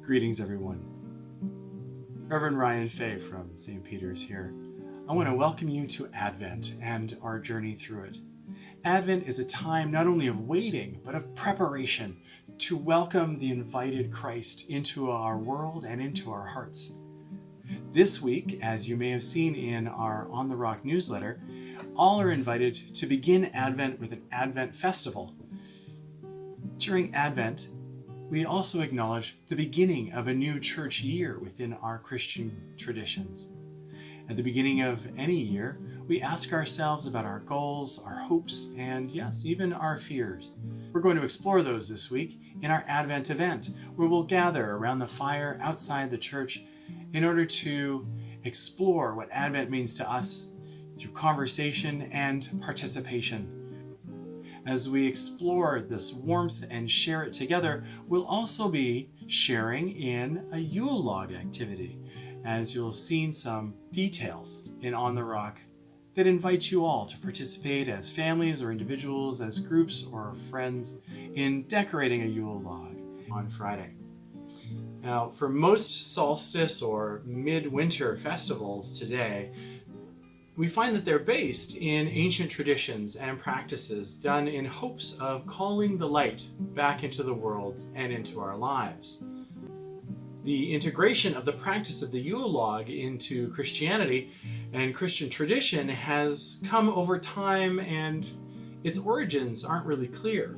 Greetings, everyone. Reverend Ryan Fay from St. Peter's here. I want to welcome you to Advent and our journey through it. Advent is a time not only of waiting, but of preparation to welcome the invited Christ into our world and into our hearts. This week, as you may have seen in our On the Rock newsletter, all are invited to begin Advent with an Advent festival. During Advent, we also acknowledge the beginning of a new church year within our Christian traditions. At the beginning of any year, we ask ourselves about our goals, our hopes, and yes, even our fears. We're going to explore those this week in our Advent event, where we'll gather around the fire outside the church in order to explore what Advent means to us through conversation and participation. As we explore this warmth and share it together, we'll also be sharing in a Yule log activity, as you'll have seen some details in On the Rock that invite you all to participate as families or individuals, as groups or friends in decorating a Yule log on Friday. Now, for most solstice or midwinter festivals today, we find that they're based in ancient traditions and practices done in hopes of calling the light back into the world and into our lives. The integration of the practice of the Yule log into Christianity and Christian tradition has come over time, and its origins aren't really clear.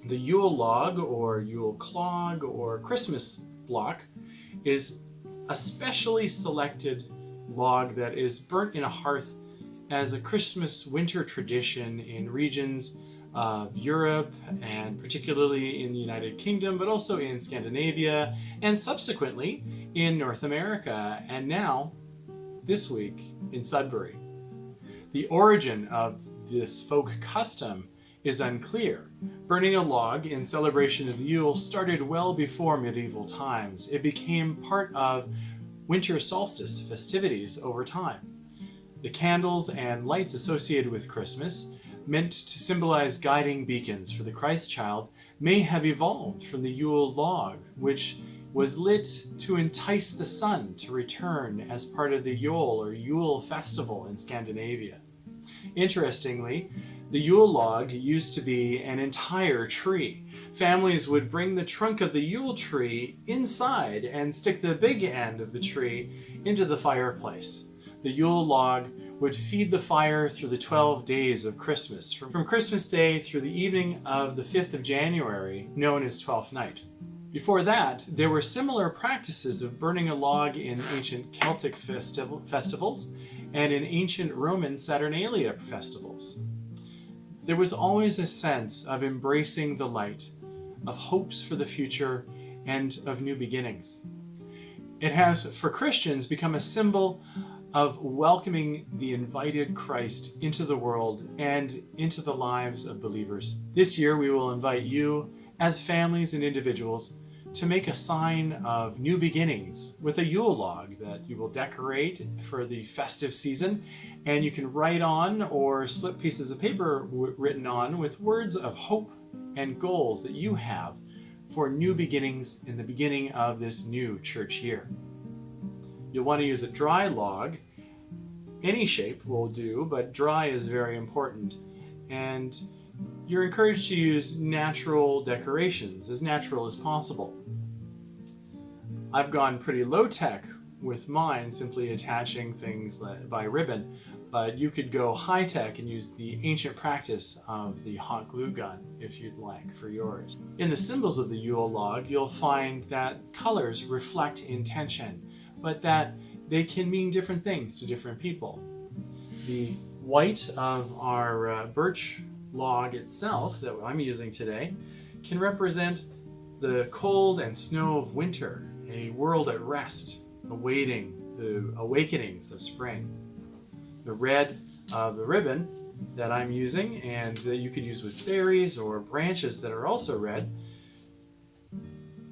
The Yule log or Yule clog or Christmas block is a specially selected log that is burnt in a hearth as a Christmas winter tradition in regions of Europe, and particularly in the United Kingdom, but also in Scandinavia, and subsequently in North America, and now, this week, in Sudbury. The origin of this folk custom is unclear. Burning a log in celebration of Yule started well before medieval times. It became part of winter solstice festivities over time. The candles and lights associated with Christmas, meant to symbolize guiding beacons for the Christ child, may have evolved from the Yule log, which was lit to entice the sun to return as part of the Yule or Yule festival in Scandinavia. Interestingly, the Yule log used to be an entire tree. Families would bring the trunk of the Yule tree inside and stick the big end of the tree into the fireplace. The Yule log would feed the fire through the 12 days of Christmas, from Christmas Day through the evening of the 5th of January, known as Twelfth Night. Before that, there were similar practices of burning a log in ancient Celtic festivals and in ancient Roman Saturnalia festivals. There was always a sense of embracing the light, of hopes for the future, and of new beginnings. It has, for Christians, become a symbol of welcoming the invited Christ into the world and into the lives of believers. This year, we will invite you, as families and individuals, to make a sign of new beginnings with a Yule log that you will decorate for the festive season, and you can write on or slip pieces of paper written on with words of hope and goals that you have for new beginnings in the beginning of this new church year. You'll want to use a dry log. Any shape will do, but dry is very important. And you're encouraged to use natural decorations, as natural as possible. I've gone pretty low-tech with mine, simply attaching things by ribbon, but you could go high-tech and use the ancient practice of the hot glue gun if you'd like for yours. In the symbols of the Yule log, you'll find that colors reflect intention, but that they can mean different things to different people. The white of our birch log itself that I'm using today can represent the cold and snow of winter, a world at rest, awaiting the awakenings of spring. The red of the ribbon that I'm using, and that you could use with berries or branches that are also red,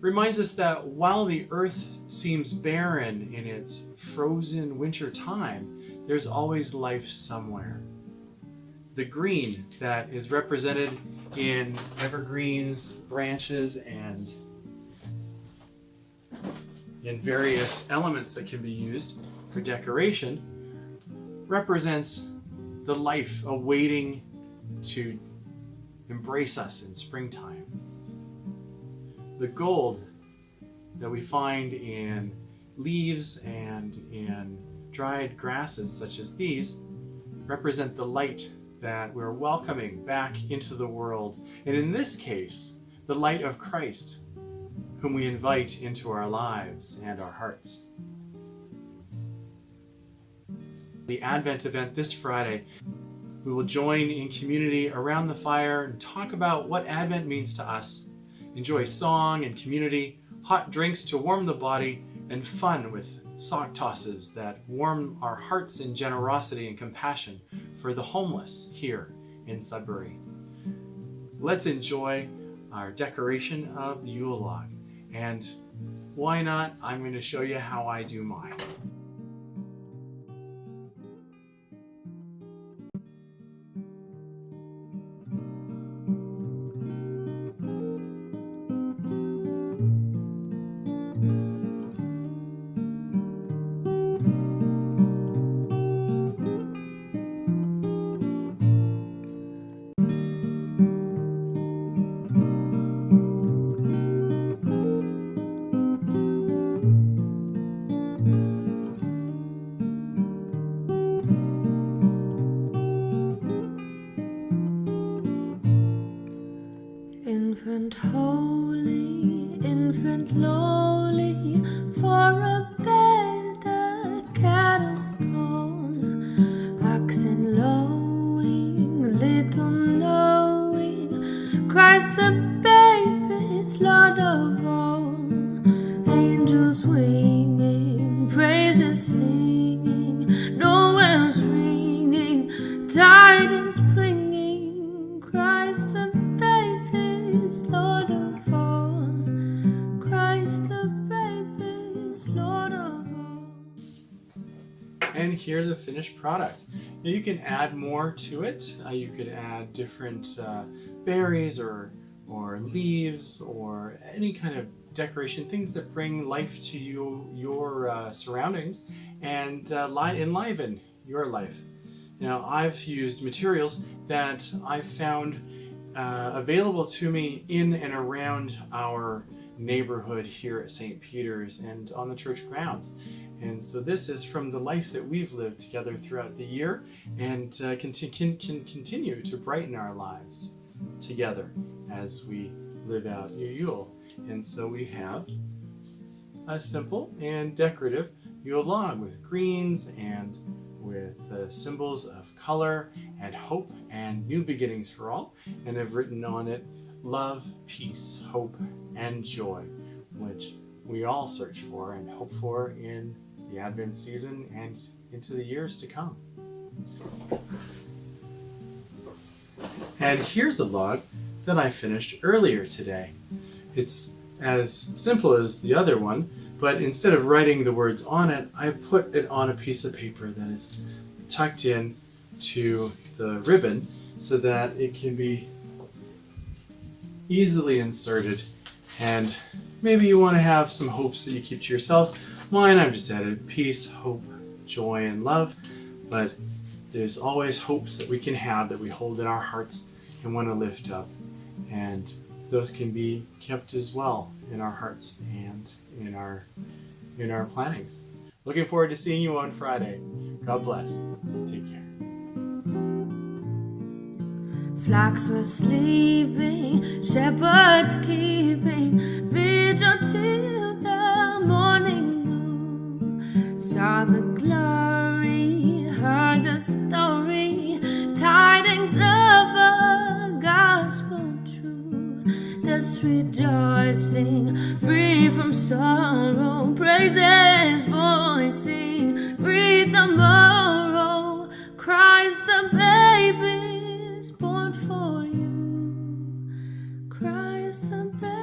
reminds us that while the earth seems barren in its frozen winter time, there's always life somewhere. The green that is represented in evergreens, branches, and in various elements that can be used for decoration represents the life awaiting to embrace us in springtime. The gold that we find in leaves and in dried grasses such as these represent the light that we're welcoming back into the world, and in this case, the light of Christ, whom we invite into our lives and our hearts. The Advent event this Friday, we will join in community around the fire and talk about what Advent means to us, enjoy song and community, hot drinks to warm the body, and fun with sock tosses that warm our hearts in generosity and compassion for the homeless here in Sudbury. Let's enjoy our decoration of the Yule log. And why not? I'm going to show you how I do mine. Infant holy, infant lowly, for a bed the cattle stole, oxen lowing, little knowing, Christ the baby's Lord of all, angels winging, praises singing, Noel's ringing, tidings bringing, Christ the Lord of all, Christ the baby's Lord of all. And here's a finished product. Now you can add more to it. You could add different berries or leaves or any kind of decoration, things that bring life to your surroundings and enliven your life. Now I've used materials that I've found available to me in and around our neighborhood here at St. Peter's and on the church grounds. And so this is from the life that we've lived together throughout the year and can continue to brighten our lives together as we live out Yule. And so we have a simple and decorative Yule log with greens and with symbols of color and hope and new beginnings for all, and have written on it love, peace, hope, and joy, which we all search for and hope for in the Advent season and into the years to come. And here's a log that I finished earlier today. It's as simple as the other one, but instead of writing the words on it, I put it on a piece of paper that is tucked in to the ribbon so that it can be easily inserted. And maybe you want to have some hopes that you keep to yourself. Mine, I've just added peace, hope, joy, and love. But there's always hopes that we can have that we hold in our hearts and want to lift up. And those can be kept as well in our hearts and in our plannings. Looking forward to seeing you on Friday. God bless. Take care. Flocks were sleeping, shepherds keeping vigil till the morning moon. Saw the glory, heard the story, tidings of a gospel true. Thus rejoicing, free from sorrow, praises voicing, greet the morrow, Christ the baby born for you, Christ the baby.